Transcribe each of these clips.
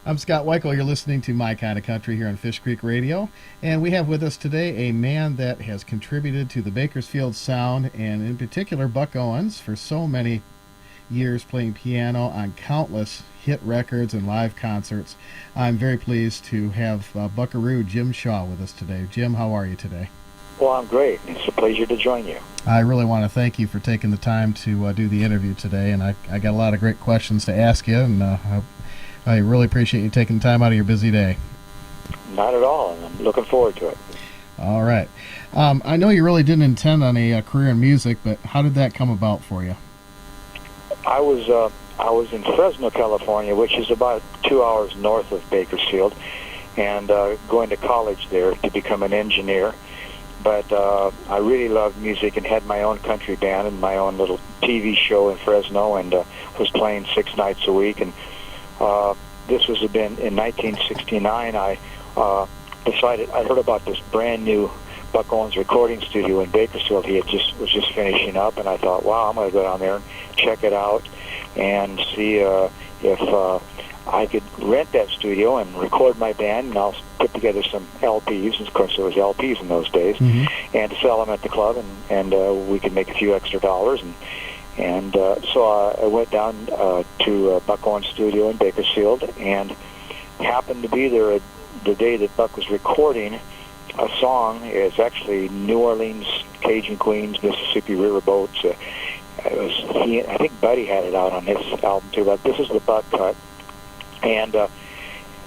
I'm Scott Wikle. You're listening to My Kind of Country here on Fish Creek Radio. And we have with us today a man that has contributed to the Bakersfield sound, and in particular Buck Owens, for so many years playing piano on countless hit records and live concerts. I'm very pleased to have Buckaroo Jim Shaw with us today. Jim, how are you today? Well, I'm great. It's a pleasure to join you. I really want to thank you for taking the time to do the interview today, and I got a lot of great questions to ask you, and I really appreciate you taking time out of your busy day. Not at all, and I'm looking forward to it. All right. I know you really didn't intend on a career in music, but how did that come about for you? I was in Fresno, California, which is about 2 hours north of Bakersfield, and going to college there to become an engineer. But I really loved music and had my own country band and my own little TV show in Fresno, and was playing 6 nights a week. And this was in 1969. I decided I heard about this brand new Buck Owens recording studio in Bakersfield. He was just finishing up, and I thought, wow, I'm going to go down there and check it out and see if I could rent that studio and record my band, and I'll put together some LPs. Of course, there was LPs in those days, and sell them at the club, and we could make a few extra dollars. And so I went down to Buck Owens studio in Bakersfield, and happened to be there the day that Buck was recording a song. It's actually New Orleans Cajun Queens, Mississippi Riverboats. I think Buddy had it out on his album too, but this is the Buck cut. And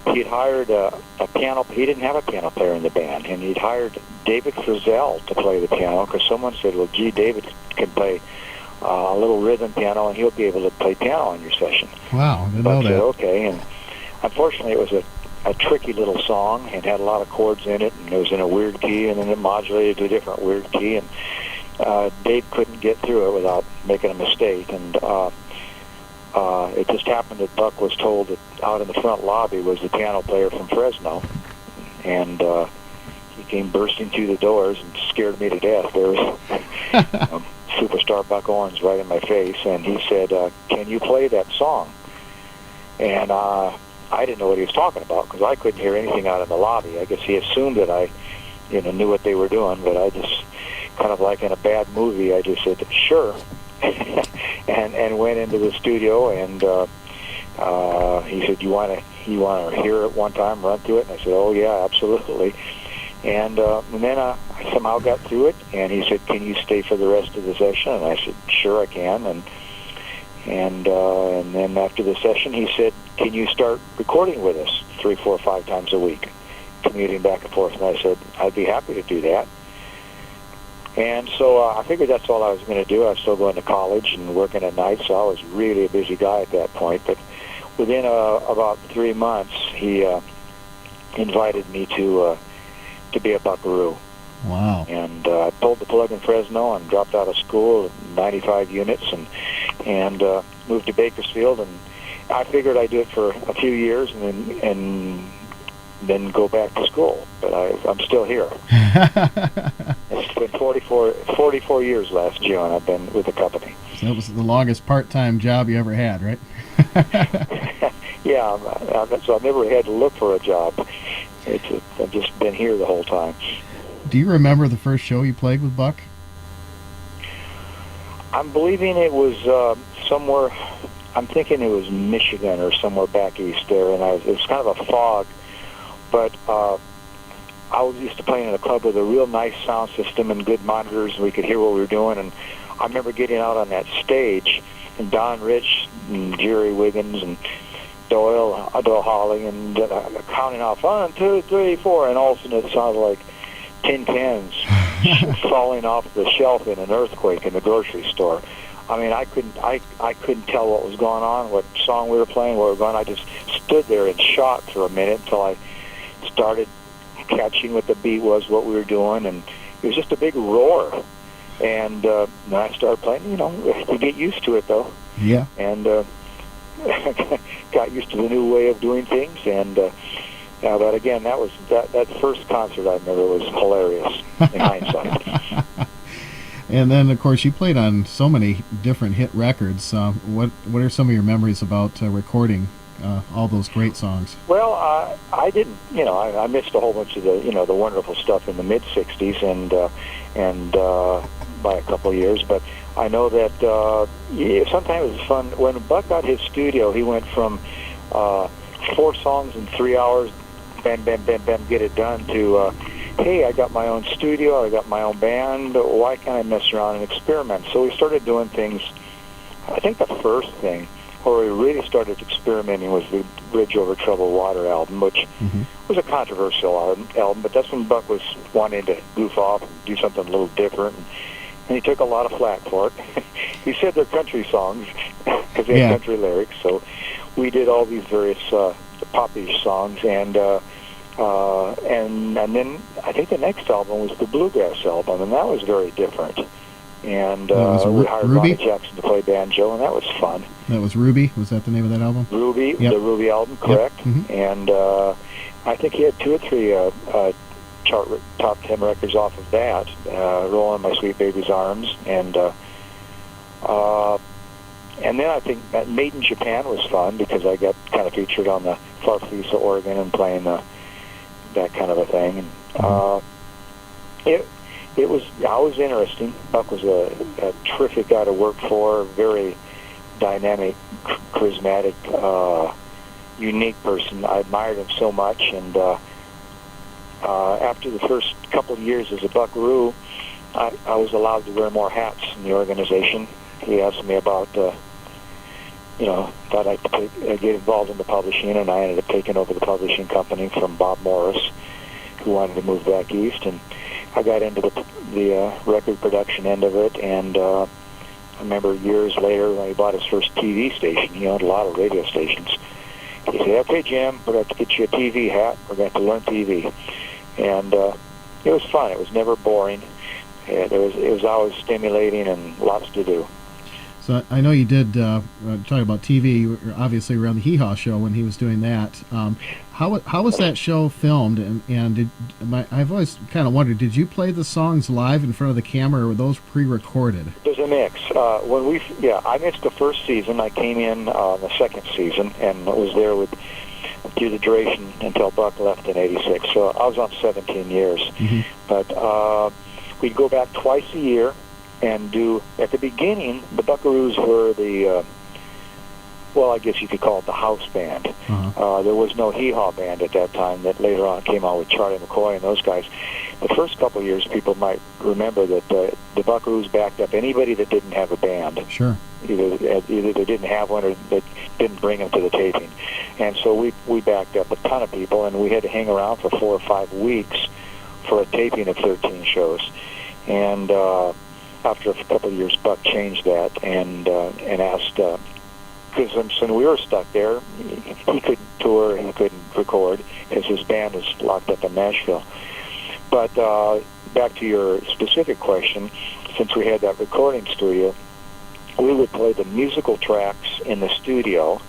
he'd hired a piano. He didn't have a piano player in the band, and he'd hired David Frizzell to play the piano, because someone said, well, gee, David can play a little rhythm piano, and he'll be able to play piano on your session. Wow, I didn't know that. Said, okay, and unfortunately it was a tricky little song, and had a lot of chords in it, and it was in a weird key, and then it modulated to a different weird key, and Dave couldn't get through it without making a mistake. And it just happened that Buck was told that out in the front lobby was the piano player from Fresno, and he came bursting through the doors and scared me to death. There was superstar Buck Owens right in my face, and he said, can you play that song? And I didn't know what he was talking about, because I couldn't hear anything out in the lobby. I guess he assumed that I knew what they were doing, but I just, kind of like in a bad movie, I just said, sure. and went into the studio, and he said, you want to hear it one time, run through it? And I said, oh yeah, absolutely. And then I somehow got through it, and he said, can you stay for the rest of the session? And I said, sure I can. And then after the session, he said, can you start recording with us 3, 4, 5 times a week, commuting back and forth? And I said, I'd be happy to do that. And so I figured that's all I was going to do. I was still going to college and working at night, so I was really a busy guy at that point. But within about 3 months, he invited me to be a Buckaroo. Wow. And I pulled the plug in Fresno and dropped out of school at 95 units and moved to Bakersfield. And I figured I'd do it for a few years and then go back to school. But I'm still here. It's been 44 years last June I've been with the company. So that was the longest part-time job you ever had, right? Yeah, so I've never had to look for a job. I've just been here the whole time. Do you remember the first show you played with Buck? I'm believing it was somewhere, I'm thinking it was Michigan or somewhere back east there, and it was kind of a fog, but I was used to playing in a club with a real nice sound system and good monitors, and we could hear what we were doing. And I remember getting out on that stage, and Don Rich and Jerry Wiggins and Doyle Holly, and counting off 1, 2, 3, 4, and all of a sudden it sounded like tin cans falling off the shelf in an earthquake in the grocery store. I mean, I couldn't tell what was going on, what song we were playing, where we were going. I just stood there in shock for a minute until I started catching what the beat was, what we were doing, and it was just a big roar. And then I started playing. You get used to it, though. Yeah. And got used to the new way of doing things. And but again, that first concert I remember was hilarious in hindsight. And then, of course, you played on so many different hit records. What are some of your memories about recording all those great songs. Well, I didn't. I missed a whole bunch of the wonderful stuff in the mid '60s, and by a couple of years. But I know that sometimes it's fun. When Buck got his studio, he went from 4 songs in 3 hours, bam, bam, bam, bam, get it done, to hey, I got my own studio, I got my own band. Why can't I mess around and experiment? So we started doing things. I think the first thing where we really started experimenting was the Bridge Over Troubled Water album, which was a controversial album, but that's when Buck was wanting to goof off and do something a little different, and he took a lot of flack for it. He said they're country songs because they had country lyrics, so we did all these various pop-ish songs, and then I think the next album was the Bluegrass album, and that was very different. And we hired Ronnie Jackson to play banjo, and that was fun. That was Ruby? Was that the name of that album? Ruby, the Ruby album, correct. Yep. And I think he had 2 or 3 top 10 records off of that, Rolling My Sweet Baby's Arms, and then I think that Made in Japan was fun because I got kind of featured on the Farfisa organ and playing that kind of a thing. And it was always interesting. Buck was a terrific guy to work for, very dynamic, charismatic, unique person. I admired him so much, and after the first couple of years as a Buckaroo, I was allowed to wear more hats in the organization. He asked me about, thought I'd get involved in the publishing, and I ended up taking over the publishing company from Bob Morris, who wanted to move back east, and I got into the record production end of it, and I remember years later when he bought his first TV station. He owned a lot of radio stations. He said, "Okay, Jim, we're going to have to get you a TV hat. We're going to have to learn TV." And it was fun. It was never boring. It was always stimulating and lots to do. So I know you did talk about TV. Obviously, around the Hee Haw show when he was doing that. How was that show filmed? And I've always kind of wondered, did you play the songs live in front of the camera, or were those pre-recorded? There's a mix. I missed the first season. I came in the second season and was there through the duration until Buck left in '86. So I was on 17 years. But we'd go back twice a year and do, at the beginning, the Buckaroos were the, I guess you could call it the house band. There was no Hee Haw band at that time that later on came out with Charlie McCoy and those guys. The first couple of years, people might remember that the Buckaroos backed up anybody that didn't have a band. Sure. Either they didn't have one or they didn't bring them to the taping. And so we backed up a ton of people, and we had to hang around for 4 or 5 weeks for a taping of 13 shows. And after a couple of years, Buck changed that and asked, because when we were stuck there, he couldn't tour, he couldn't record because his band was locked up in Nashville. But back to your specific question, since we had that recording studio, we would play the musical tracks in the studio,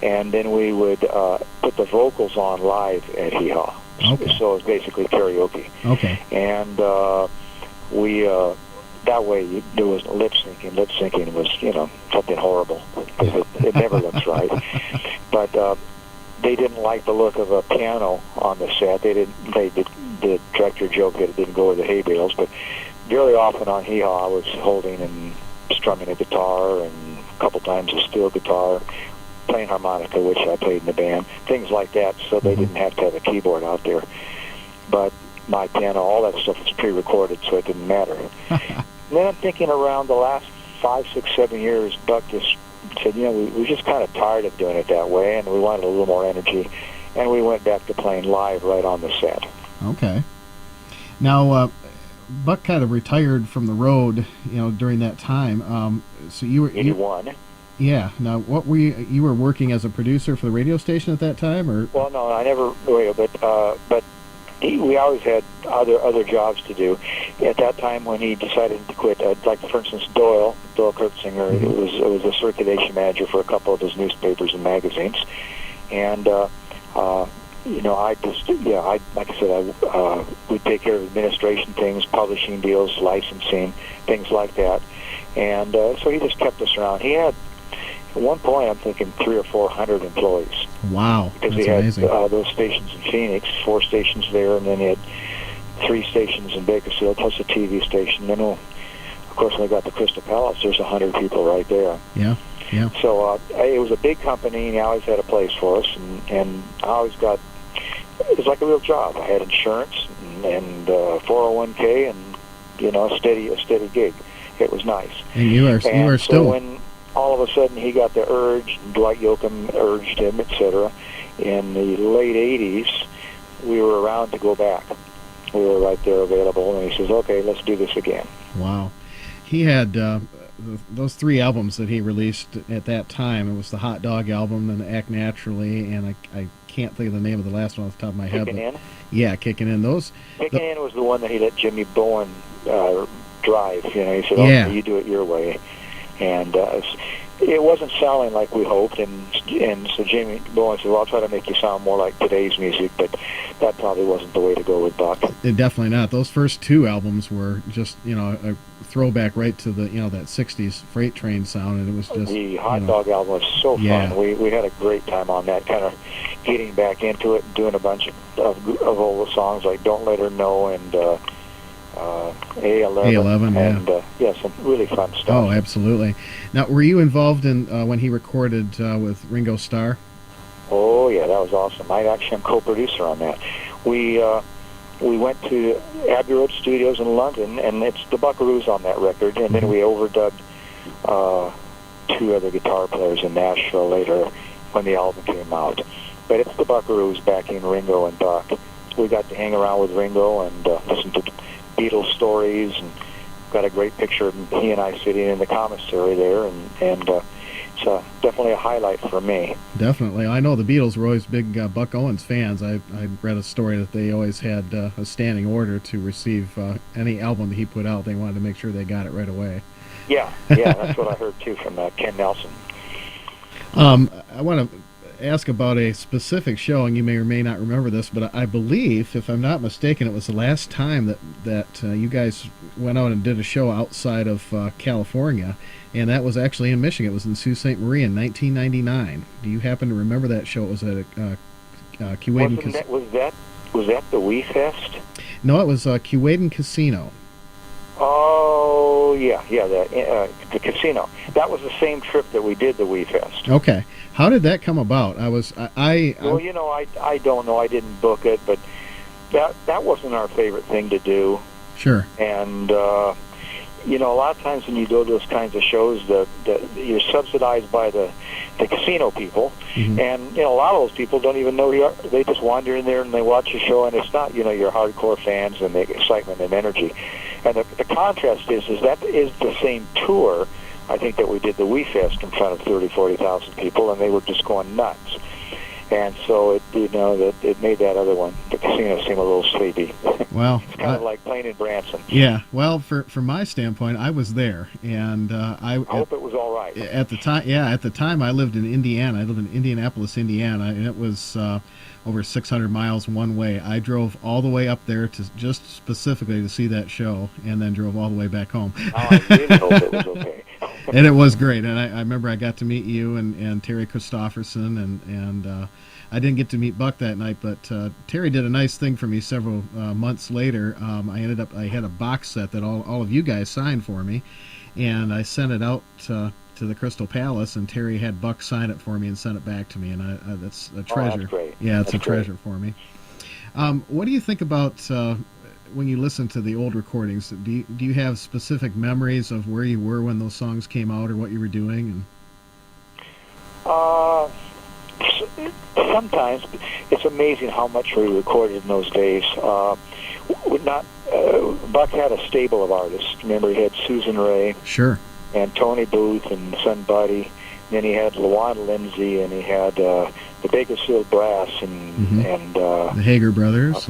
and then we would put the vocals on live at Hee Haw. Okay. So it was basically karaoke. Okay. And that way there was lip syncing. Lip syncing was, something horrible because it never looks right. But they didn't like the look of a piano on the set. The director joked that it didn't go with the hay bales, but very often on Hee Haw I was holding and strumming a guitar, and a couple times a steel guitar, playing harmonica, which I played in the band, things like that, so they didn't have to have a keyboard out there. But my piano, all that stuff was pre-recorded, so it didn't matter. And then I'm thinking around the last 5, 6, 7 years, Buck just said, we just kind of tired of doing it that way, and we wanted a little more energy, and we went back to playing live right on the set. Okay. Now, Buck kind of retired from the road, during that time. So you were 81. Yeah. Now, what were you were working as a producer for the radio station at that time, or? Well, no, I never. But we always had other jobs to do. At that time, when he decided to quit, like for instance, Doyle Kurtzinger, it was a circulation manager for a couple of his newspapers and magazines, and I just, like I said, I would take care of administration things, publishing deals, licensing, things like that. And so he just kept us around. He At one point, I'm thinking 300 or 400 employees. Wow, because that's he had amazing. Those stations in Phoenix, 4 stations there, and then he had 3 stations in Bakersfield, plus a TV station. Then, of course, when we got the Crystal Palace, there's 100 people right there. Yeah, yeah. So it was a big company, and he always had a place for us, and I always got, it was like a real job. I had insurance and 401k and, a steady gig. It was nice. And you are so still... when all of a sudden he got the urge, Dwight Yoakam urged him, etc., in the late 80s, we were around to go back. We were right there available, and he says, okay, let's do this again. Wow. He had those 3 albums that he released at that time. It was the Hot Dog album and Act Naturally, and I can't think of the name of the last one off the top of my head. Kicking In? Yeah, Kicking In. Kicking In was the one that he let Jimmy Bowen drive. He said, yeah. okay, you do it your way. And it wasn't sounding like we hoped, and so Jimmy Bowen said, well, I'll try to make you sound more like today's music, but that probably wasn't the way to go with Buck. Definitely not. Those first 2 albums were just, a throwback right to the, that 60s freight train sound, and it was just... The Hot Dog album was so fun. We had a great time on that, kind of getting back into it and doing a bunch of old songs like Don't Let Her Know and A11. And some really fun stuff. Oh, absolutely. Now, were you involved in when he recorded with Ringo Starr? Oh, yeah, that was awesome. I actually am co-producer on that. We went to Abbey Road Studios in London, and it's the Buckaroos on that record, and then we overdubbed 2 other guitar players in Nashville later when the album came out. But it's the Buckaroos backing Ringo and Buck. We got to hang around with Ringo and listen to Beatles stories, and got a great picture of he and I sitting in the commissary there, and it's definitely a highlight for me. Definitely. I know the Beatles were always big Buck Owens fans. I read a story that they always had a standing order to receive any album that he put out. They wanted to make sure they got it right away. Yeah, that's what I heard too from Ken Nelson. I want to ask about a specific show, and you may or may not remember this, but I believe, if I'm not mistaken, it was the last time that you guys went out and did a show outside of California, and that was actually in Michigan. It was in Sault Ste. Marie in 1999. Do you happen to remember that show? It was at Keewaydin. Was that the Wee Fest? No, it was Keewaydin Casino. Oh, yeah, the casino. That was the same trip that we did the Wee Fest. Okay. How did that come about? Well, I don't know. I didn't book it, but that wasn't our favorite thing to do. Sure. And, a lot of times when you go to those kinds of shows, you're subsidized by the casino people, mm-hmm. and, a lot of those people don't even know you are. They just wander in there and they watch your show, and it's not, your hardcore fans and the excitement and energy. And the contrast is that is the same tour, I think, that we did the Wee Fest in front of 30,000, 40,000 people, and they were just going nuts. And so it made that other one, the casino, seem a little sleepy. Well, it's kind of like playing in Branson. Yeah. Well, from my standpoint, I was there, and I hope it was all right. At the time, at the time, I lived in Indiana. I lived in Indianapolis, Indiana, and it was over 600 miles one way. I drove all the way up there to just specifically to see that show, and then drove all the way back home. Oh, I really hope it was okay. And it was great. And I remember I got to meet you and Terry Christopherson, and I didn't get to meet Buck that night, but Terry did a nice thing for me several months later. I had a box set that all of you guys signed for me, and I sent it out to the Crystal Palace, and Terry had Buck sign it for me and sent it back to me, and that's a treasure. Oh, that's great. Yeah, it's that's a treasure for me. What do you think about when you listen to the old recordings? Do you have specific memories of where you were when those songs came out, or what you were doing? Sometimes it's amazing how much we recorded in those days. Buck had a stable of artists. Remember, he had Susan Ray, sure, and Tony Booth and Son Buddy. And then he had LaWanda Lindsay, and he had the Bakersfield Brass, and the Hager Brothers.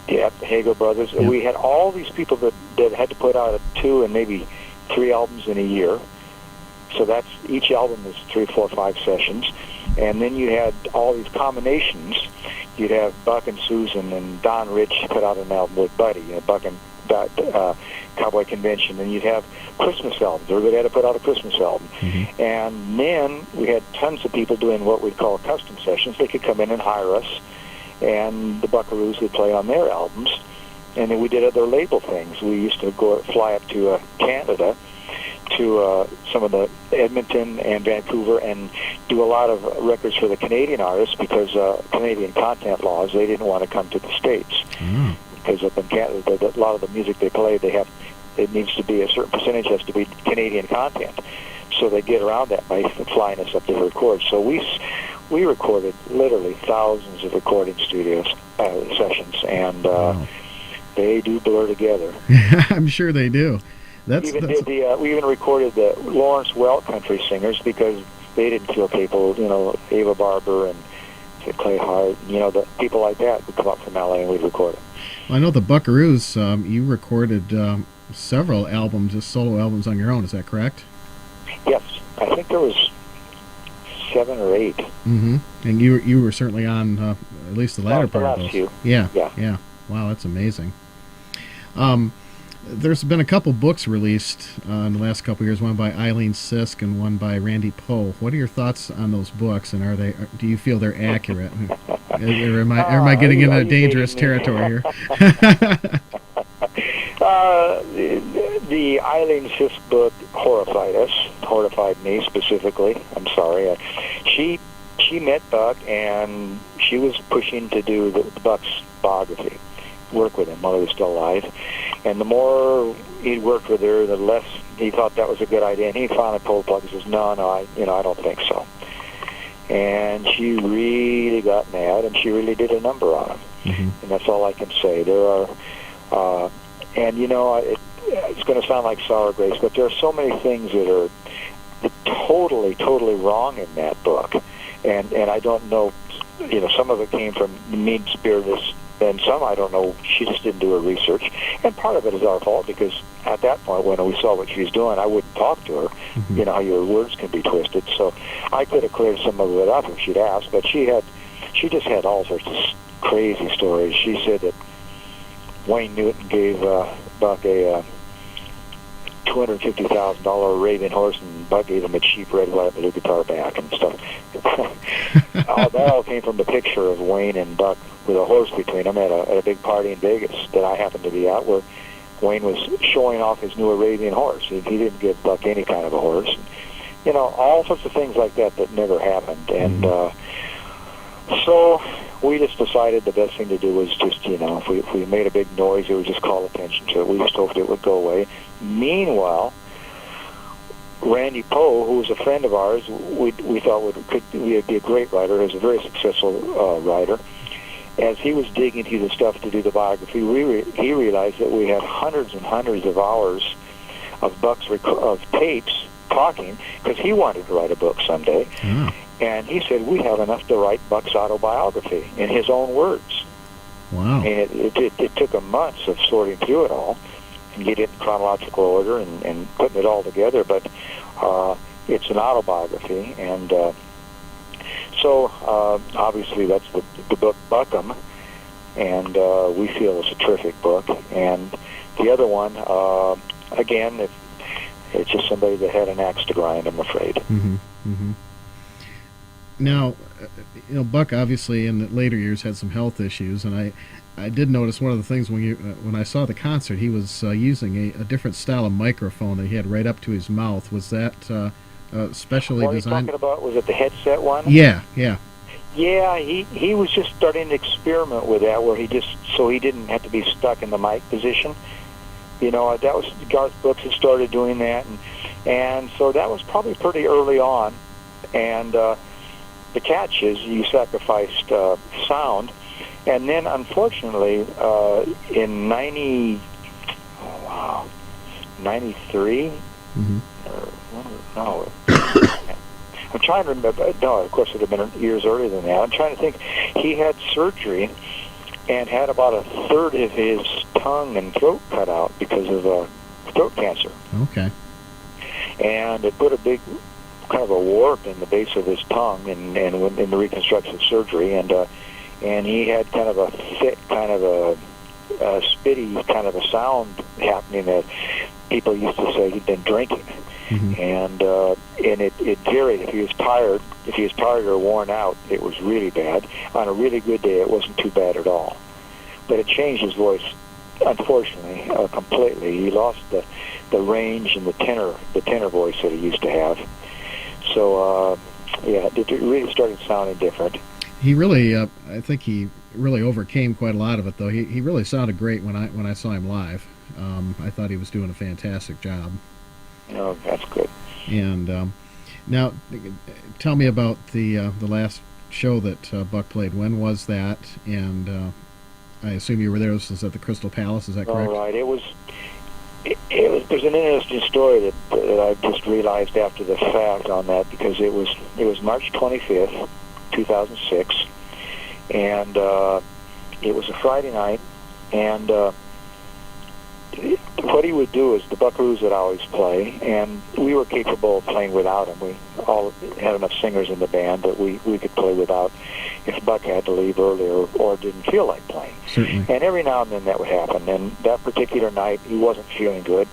The Hager Brothers. Yep. We had all these people that had to put out 2 and maybe 3 albums in a year. So that's each album is 3, 4, 5 sessions. And then you had all these combinations. You'd have Buck and Susan, and Don Rich put out an album with Buddy. Buck and cowboy convention, and you'd have Christmas albums. Everybody had to put out a Christmas album. Mm-hmm. And then we had tons of people doing what we'd call custom sessions. They could come in and hire us, and the Buckaroos would play on their albums. And then we did other label things. We used to fly up to Canada, to some of the Edmonton and Vancouver, and do a lot of records for the Canadian artists, because Canadian content laws, they didn't want to come to the States. Mm. Because up in Canada, a lot of the music they play, it needs to be, a certain percentage has to be Canadian content. So they get around that by flying us up to record. So we recorded literally thousands of recording studios sessions, and wow. They do blur together. I'm sure they do. We even recorded the Lawrence Welk country singers, because they didn't feel capable. Ava Barber and Clay Hart, the people like that would come up from LA and we'd record it. Well, I know the Buckaroos, you recorded several albums, just solo albums on your own. Is that correct? Yes, I think there was 7 or 8. Mm-hmm. And you were certainly on at least the latter part of those. Few. Yeah. Wow, that's amazing. There's been a couple books released in the last couple of years, one by Eileen Sisk and one by Randy Poe. What are your thoughts on those books, and do you feel they're accurate? Or am I getting into dangerous territory here? The Eileen Sisk book horrified me specifically. I'm sorry. She met Buck, and she was pushing to do the Buck's biography, work with him while he was still alive. And the more he worked with her, the less he thought that was a good idea. And he finally pulled the plug and says, "No, I don't think so." And she really got mad, and she really did a number on him. Mm-hmm. And that's all I can say. There are, it's going to sound like sour grapes, but there are so many things that are totally, totally wrong in that book. And I don't know, some of it came from mean-spiritedness, and some, I don't know, she just didn't do her research. And part of it is our fault, because at that point, when we saw what she was doing, I wouldn't talk to her. Mm-hmm. How your words can be twisted. So I could have cleared some of it up if she'd asked, but she just had all sorts of crazy stories. She said that Wayne Newton gave Buck a $250,000 Arabian horse, and Buck gave him a cheap red, white, blue guitar back and stuff. That all came from the picture of Wayne and Buck with a horse between them at a big party in Vegas that I happened to be at, where Wayne was showing off his new Arabian horse. He didn't give Buck any kind of a horse. All sorts of things like that never happened. And so we just decided the best thing to do was just, if we made a big noise, it would just call attention to it. We just hoped it would go away. Meanwhile, Randy Poe, who was a friend of ours, we thought could be a great writer. He was a very successful writer. As he was digging through the stuff to do the biography, he realized that we had hundreds and hundreds of hours of Buck's of tapes talking, because he wanted to write a book someday. Mm. And he said, we have enough to write Buck's autobiography in his own words. Wow. And it took him months of sorting through it all and get it in chronological order and putting it all together. But it's an autobiography. And so obviously that's the book Buckham. And we feel it's a terrific book. And the other one, again, it's just somebody that had an axe to grind, I'm afraid. Mm-hmm. Mm-hmm. Now, Buck obviously in the later years had some health issues, and I did notice one of the things when I saw the concert, he was using a different style of microphone that he had right up to his mouth. Was that specially what designed? What are you talking about? Was it the headset one? Yeah. Yeah, he was just starting to experiment with that, where he didn't have to be stuck in the mic position. That was Garth Brooks had started doing that, and so that was probably pretty early on, and. The catch is you sacrificed sound, and then unfortunately in 93, mm-hmm. No, I'm trying to remember. No, of course it would have been years earlier than that. I'm trying to think. He had surgery and had about a third of his tongue and throat cut out because of throat cancer. Okay. And it put a big kind of a warp in the base of his tongue, and in the reconstructive surgery, and he had kind of a thick, kind of a spitty kind of a sound happening that people used to say he'd been drinking. Mm-hmm. And it varied. If he was tired or worn out, it was really bad. On a really good day, it wasn't too bad at all. But it changed his voice, unfortunately, completely. He lost the range and the tenor voice that he used to have. So it really started sounding different. He really, I think he really overcame quite a lot of it, though. He really sounded great when I saw him live. I thought he was doing a fantastic job. Oh, that's good. And now, tell me about the last show that Buck played. When was that? And I assume you were there. This was at the Crystal Palace. Is that correct? All right. It was. There's an interesting story that I just realized after the fact on that, because it was March 25th, 2006, and it was a Friday night, and what he would do is the Buckaroos would always play, and we were capable of playing without him. We all had enough singers in the band that we could play without if Buck had to leave early or didn't feel like playing. Certainly. And every now and then that would happen. And that particular night, he wasn't feeling good.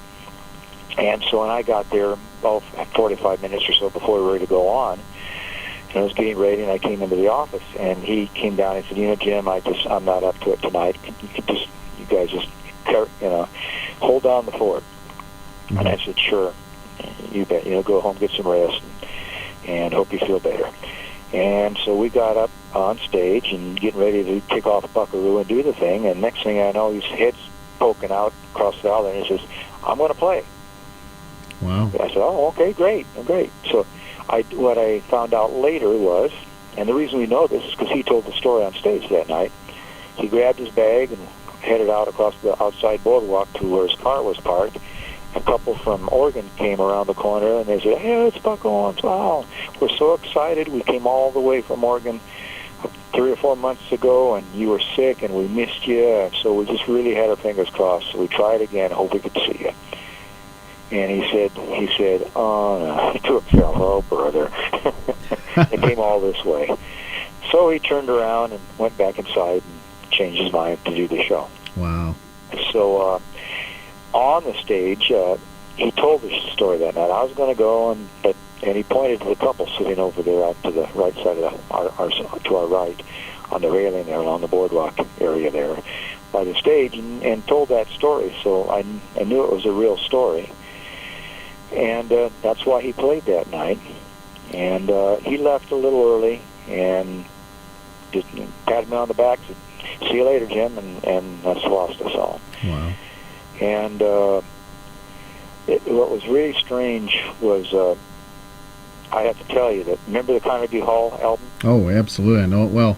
And so when I got there, 45 minutes or so before we were ready to go on, and I was getting ready, and I came into the office, and he came down and said, Jim, I'm not up to it tonight. You guys just, hold down the fort. Mm-hmm. And I said, sure, you bet. Go home, get some rest, and hope you feel better. And so we got up on stage and getting ready to kick off Buckaroo and do the thing. And next thing I know, his head's poking out across the aisle, and he says, I'm going to play. Wow. I said, oh, okay, great. So what I found out later was, and the reason we know this is because he told the story on stage that night, he grabbed his bag and headed out across the outside boardwalk to where his car was parked. A couple from Oregon came around the corner, and they said, hey, it's Buck Owens. Wow, we're so excited. We came all the way from Oregon 3 or 4 months ago, and you were sick, and we missed you. So we just really had our fingers crossed. So we tried again, hope we could see you. And he said, oh, no. He to himself, oh, brother. It came all this way. So he turned around and went back inside and changed his mind to do the show. Wow. So on the stage, he told us the story that night. I was going to go, and he pointed to the couple sitting over there out to the right side of to our right, on the railing there along the boardwalk area there by the stage, and told that story. So I knew it was a real story, and that's why he played that night. And he left a little early and just patted me on the back, said, see you later, Jim, and that's lost us all. Wow. And what was really strange was, I have to tell you that, remember the Carnegie Hall album? Oh, absolutely. I know it well.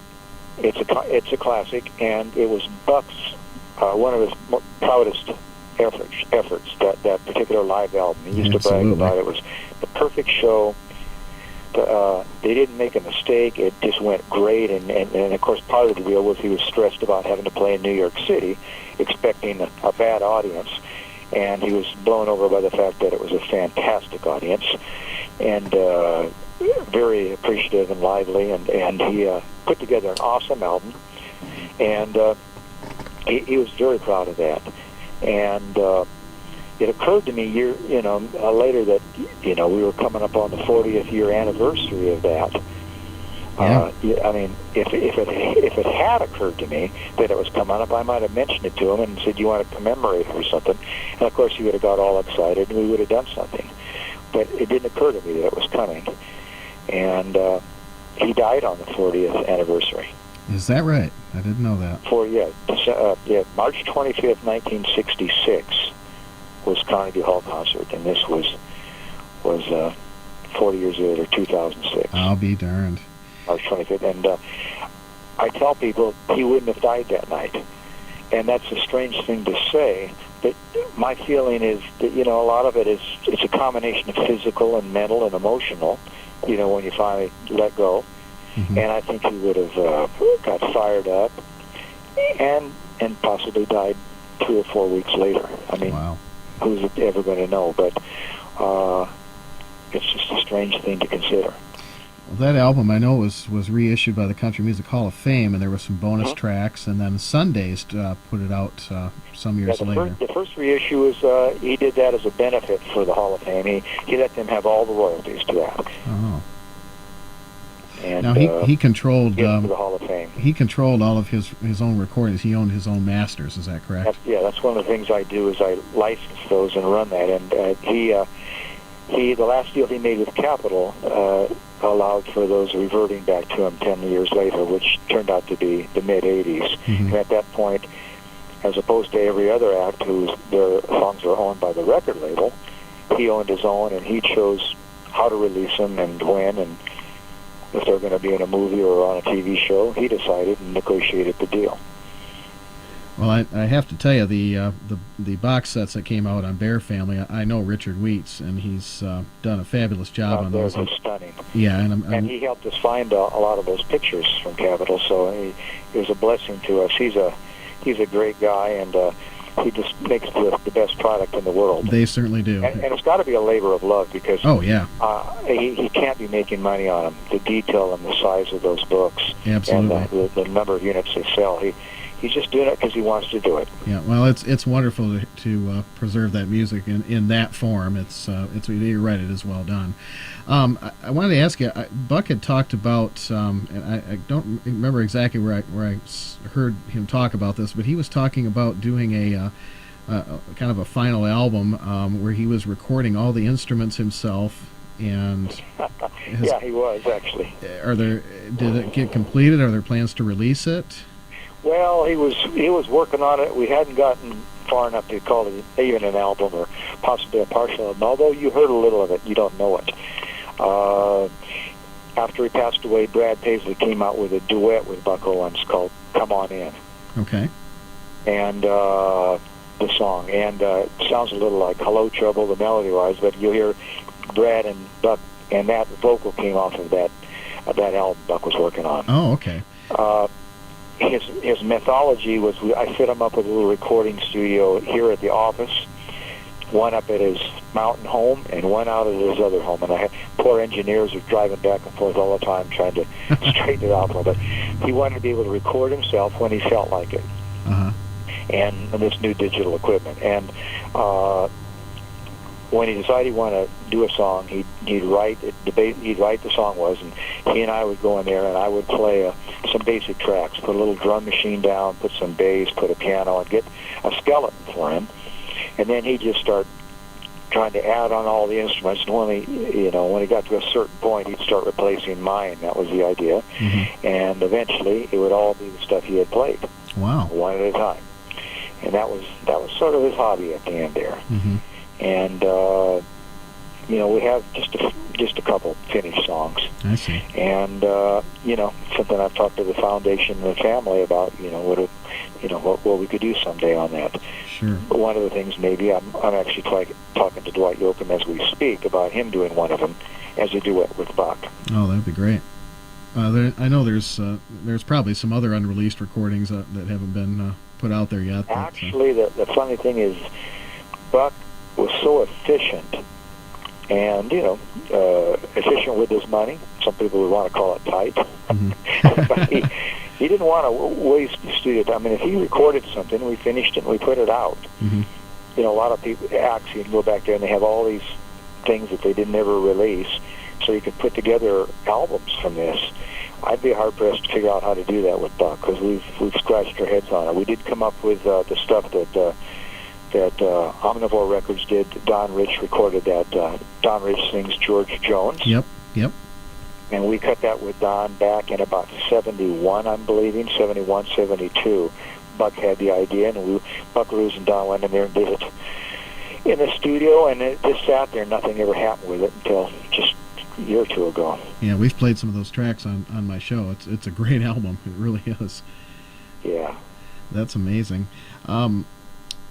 It's a classic, and it was Buck's, one of his proudest efforts, that particular live album. He used to brag about it. It was the perfect show. They didn't make a mistake. It just went great, and of course part of the deal was he was stressed about having to play in New York City, expecting a bad audience, and he was blown over by the fact that it was a fantastic audience, and very appreciative and lively, and he put together an awesome album, and he was very proud of that. And it occurred to me later that we were coming up on the 40th year anniversary of that. Yeah. I mean, if it had occurred to me that it was coming up, I might have mentioned it to him and said, "You want to commemorate it or something?" And of course, he would have got all excited, and we would have done something. But it didn't occur to me that it was coming, and he died on the 40th anniversary. Is that right? I didn't know that. March 25th, 1966 was Carnegie Hall concert, and this was 40 years later, 2006. I'll be darned. March 25th, and I tell people he wouldn't have died that night, and that's a strange thing to say, but my feeling is that, a lot of it's a combination of physical and mental and emotional, when you finally let go. Mm-hmm. And I think he would have got fired up and possibly died 3 or 4 weeks later. I mean, wow. Who's ever going to know? But it's just a strange thing to consider. Well, that album I know was reissued by the Country Music Hall of Fame, and there were some bonus tracks, and then Sundays put it out some years later. The first reissue was he did that as a benefit for the Hall of Fame. He let them have all the royalties to that. Oh. And, now he controlled for the Hall of Fame. He controlled all of his own recordings. He owned his own masters. Is that correct? That's one of the things I do is I license those and run that. And he the last deal he made with Capitol allowed for those reverting back to him 10 years later, which turned out to be the mid-'80s. Mm-hmm. And at that point, as opposed to every other act whose their songs are owned by the record label, he owned his own, and he chose how to release them and when, and if they're going to be in a movie or on a TV show. He decided and negotiated the deal. Well, I have to tell you, the box sets that came out on Bear Family, I know Richard Wheats, and he's done a fabulous job on those. Those are stunning. Yeah, and he helped us find a lot of those pictures from Capitol, so it was a blessing to us. He's a great guy, and he just makes the best product in the world. They certainly do. And it's got to be a labor of love because he can't be making money on them. The detail and the size of those books, absolutely, and the number of units they sell. He's just doing it because he wants to do it. Yeah, well, it's wonderful to preserve that music in that form. It's you're right, it is well done. I wanted to ask you, Buck had talked about, and I don't remember exactly where I heard him talk about this, but he was talking about doing a kind of a final album where he was recording all the instruments himself. And he was actually. Did it get completed? Are there plans to release it? Well, he was working on it. We hadn't gotten far enough to call it even an album or possibly a partial album. Although you heard a little of it, you don't know it. After he passed away, Brad Paisley came out with a duet with Buck Owens called "Come On In." Okay. And the song, and it sounds a little like "Hello Trouble," the melody-wise, but you'll hear Brad and Buck, and that vocal came off of that album Buck was working on. Oh, okay. His methodology was I set him up with a little recording studio here at the office, one up at his mountain home and one out at his other home. And I had poor engineers were driving back and forth all the time trying to straighten it out for him. But he wanted to be able to record himself when he felt like it. Uh-huh. And this new digital equipment. And when he decided he wanted to do a song, he'd write the song and he and I would go in there and I would play some basic tracks, put a little drum machine down, put some bass, put a piano, and get a skeleton for him. And then he'd just start trying to add on all the instruments. And when he got to a certain point, he'd start replacing mine. That was the idea. Mm-hmm. And eventually, it would all be the stuff he had played. Wow. One at a time. And that was sort of his hobby at the end there. Mm-hmm. And we have just a couple finished songs. I see. And something I've talked to the foundation and the family about. What we could do someday on that. Sure. One of the things maybe I'm actually talking to Dwight Yoakam as we speak about him doing one of them as a duet with Buck. Oh, that'd be great. I know there's probably some other unreleased recordings that haven't been put out there yet. Actually, the funny thing is, Buck was so efficient, and efficient with his money. Some people would want to call it tight. Mm-hmm. But he didn't want to waste the studio time. I mean, if he recorded something, we finished it and we put it out. Mm-hmm. A lot of people, acts, you can go back there and they have all these things that they didn't ever release, so you could put together albums from this. I'd be hard-pressed to figure out how to do that with Buck, because we've scratched our heads on it. We did come up with the stuff that Omnivore Records did. Don Rich recorded that. Don Rich sings George Jones. Yep. And we cut that with Don back in about 71, I'm believing, 71, 72. Buck had the idea, and Buckaroos and Don went in there and did it in the studio, and it just sat there. Nothing ever happened with it until just a year or two ago. Yeah, we've played some of those tracks on my show. It's a great album. It really is. Yeah. That's amazing.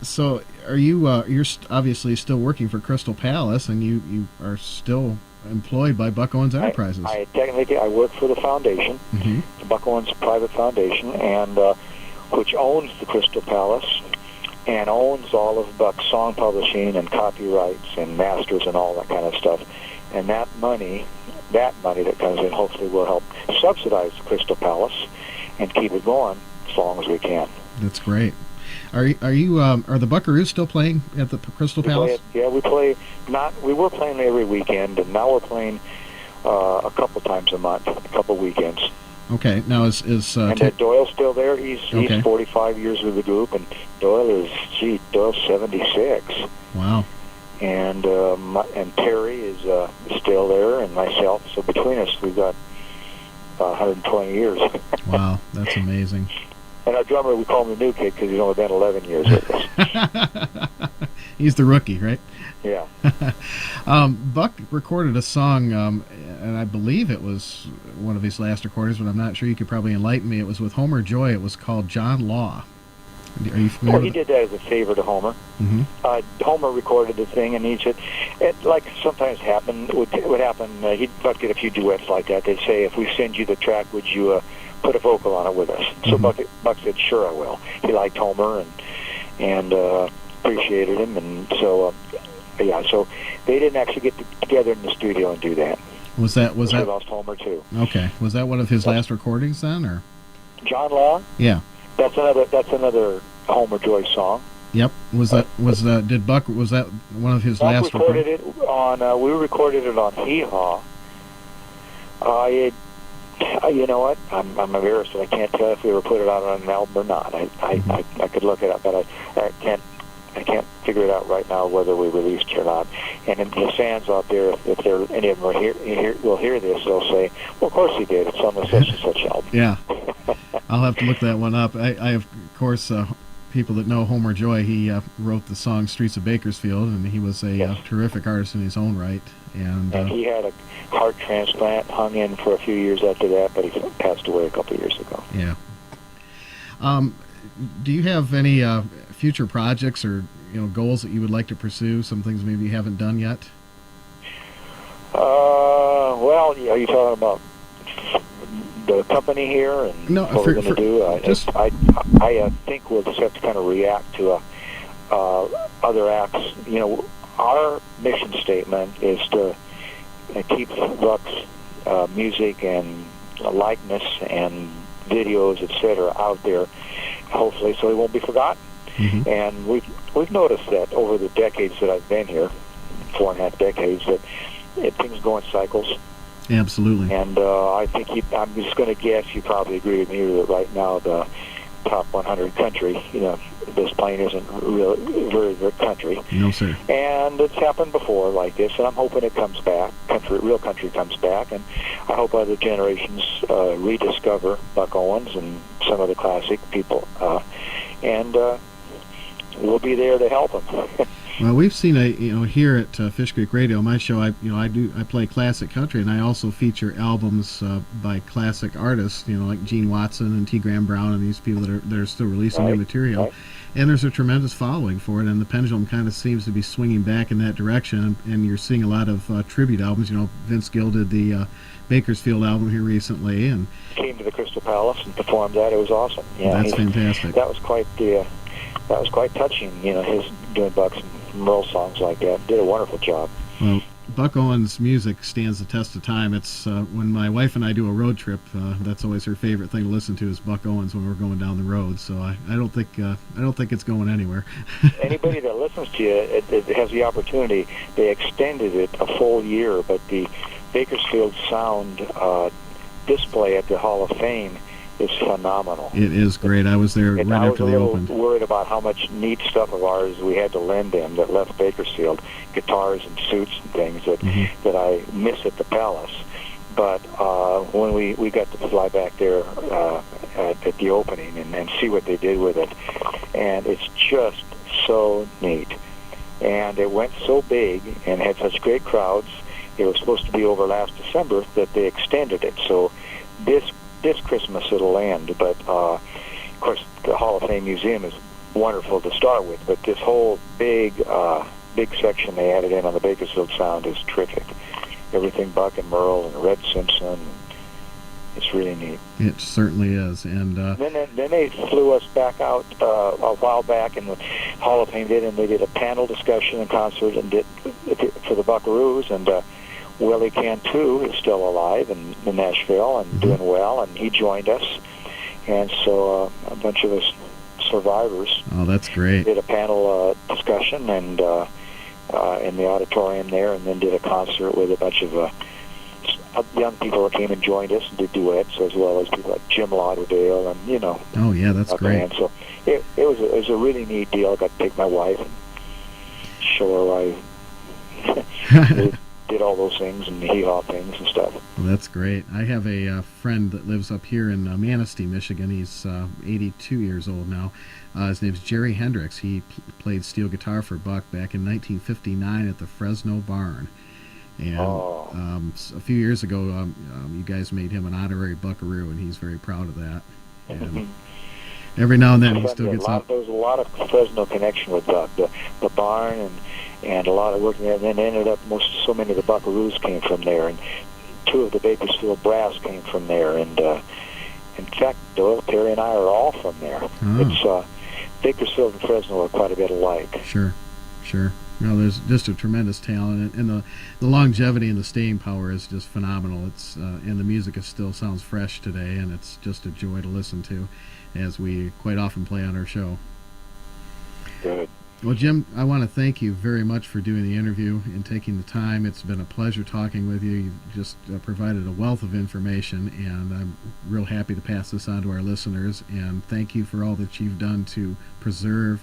So are you you're obviously still working for Crystal Palace, and you are still employed by Buck Owens Enterprises. I technically work for the foundation, mm-hmm. the Buck Owens private foundation, and which owns the Crystal Palace and owns all of Buck's song publishing and copyrights and masters and all that kind of stuff. And that money that money that comes in hopefully will help subsidize the Crystal Palace and keep it going as long as we can. That's great. Are the Buckaroos still playing at the Crystal Palace? We play. We were playing every weekend, and now we're playing a couple times a month, a couple weekends. Okay. Now is Doyle's still there. He's 45 years with the group, and Doyle's 76. Wow. And Terry is still there, and myself. So between us, we've got 120 years. Wow, that's amazing. And our drummer, we call him the new kid because he's only been 11 years with us. He's the rookie, right? Yeah. Buck recorded a song, and I believe it was one of his last recordings, but I'm not sure. You could probably enlighten me. It was with Homer Joy. It was called John Law. Are you familiar? Well, he did that as a favor to Homer. Mm-hmm. Homer recorded the thing, and he said, like sometimes would happen. He'd get a few duets like that. They'd say, if we send you the track, would you put a vocal on it with us? So Mm-hmm. Buck said, sure, I will. He liked Homer and appreciated him, and so so they didn't actually get together in the studio and do that. Was that We lost Homer too. Okay? Was that one of his last recordings then, or? John Law? Yeah. That's another Homer Joy song. Yep. Was that one of his last recorded recordings? it on. We recorded it on Hee Haw. You know what? I'm embarrassed. I can't tell if we ever put it out on an album or not. I could look it up, but I can't figure it out right now whether we released it or not. And in the fans out there, if any of them will hear this, they'll say, "Well, of course he did. It's on the such and such album." Yeah. I'll have to look that one up. I of course, people that know Homer Joy, he wrote the song Streets of Bakersfield, and he was a terrific artist in his own right. And he had a heart transplant, hung in for a few years after that, but he passed away a couple of years ago. Yeah. Do you have any future projects or goals that you would like to pursue? Some things maybe you haven't done yet. Well, are you talking about the company here and what we're going to do? I think we'll just have to kind of react to other acts. Our mission statement is to keep Buck's music and likeness and videos, etc., out there, hopefully, so he won't be forgotten. Mm-hmm. And we've noticed that over the decades that I've been here, 4.5 decades, that things go in cycles. Absolutely. And I think I'm just going to guess you probably agree with me that right now the top 100 country, this plane isn't really very good country. No, sir. And it's happened before like this, and I'm hoping it comes back. Real country comes back, and I hope other generations rediscover Buck Owens and some of the classic people, and we'll be there to help them. Well, we've seen here at Fish Creek Radio, my show, I play classic country, and I also feature albums by classic artists, like Gene Watson and T. Graham Brown and these people that are still releasing new material. Right. And there's a tremendous following for it, and the pendulum kind of seems to be swinging back in that direction, and you're seeing a lot of tribute albums. Vince Gill did the Bakersfield album here recently, and came to the Crystal Palace and performed that. It was awesome. Yeah, that's fantastic. That was quite touching. His doing Buck's and Merle songs like that. Did a wonderful job. Well, Buck Owens' music stands the test of time. It's when my wife and I do a road trip, that's always her favorite thing to listen to is Buck Owens when we're going down the road. So I don't think it's going anywhere. Anybody that listens to you it has the opportunity. They extended it a full year, but the Bakersfield Sound display at the Hall of Fame is phenomenal. It is great. I was there right after they opened. I was a little worried about how much neat stuff of ours we had to lend them that left Bakersfield, guitars and suits and things that I miss at the Palace. But when we got to fly back there at the opening and see what they did with it, and it's just so neat. And it went so big and had such great crowds. It was supposed to be over last December that they extended it. So this Christmas it'll end, but of course the Hall of Fame Museum is wonderful to start with, but this whole big section they added in on the Bakersfield Sound is terrific. Everything Buck and Merle and Red Simpson, it's really neat. It certainly is. And then they flew us back out a while back, and the Hall of Fame did, and they did a panel discussion and concert and did for the Buckaroos, and Willie Cantu is still alive in Nashville and doing well, and he joined us. And so a bunch of us survivors that's great. did a panel discussion and in the auditorium there, and then did a concert with a bunch of young people that came and joined us and did duets, as well as people like Jim Lauderdale and Oh yeah, that's great. band. So it was a really neat deal. I got to take my wife and show her I did all those things and the Hee Haw things and stuff. Well, that's great. I have a friend that lives up here in Manistee, Michigan. He's 82 years old now. His name's Jerry Hendricks. He played steel guitar for Buck back in 1959 at the Fresno Barn. And a few years ago, you guys made him an honorary Buckaroo, and he's very proud of that. And every now and then he still gets up. There was a lot of Fresno connection with Buck. The barn and a lot of working there, and then ended up so many of the Buckaroos came from there, and 2 of the Bakersfield brass came from there, and in fact, Doyle, Terry, and I are all from there. It's Bakersfield and Fresno are quite a bit alike. Sure. No, there's just a tremendous talent, and the longevity and the staying power is just phenomenal. It's and the music still sounds fresh today, and it's just a joy to listen to, as we quite often play on our show. Good. Well, Jim, I want to thank you very much for doing the interview and taking the time. It's been a pleasure talking with you. You've just provided a wealth of information, and I'm real happy to pass this on to our listeners. And thank you for all that you've done to preserve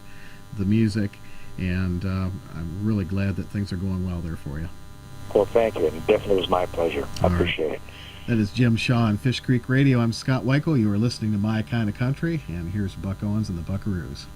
the music, and I'm really glad that things are going well there for you. Well, thank you. It definitely was my pleasure. I appreciate it. That is Jim Shaw on Fish Creek Radio. I'm Scott Wikle. You are listening to My Kind of Country, and here's Buck Owens and the Buckaroos.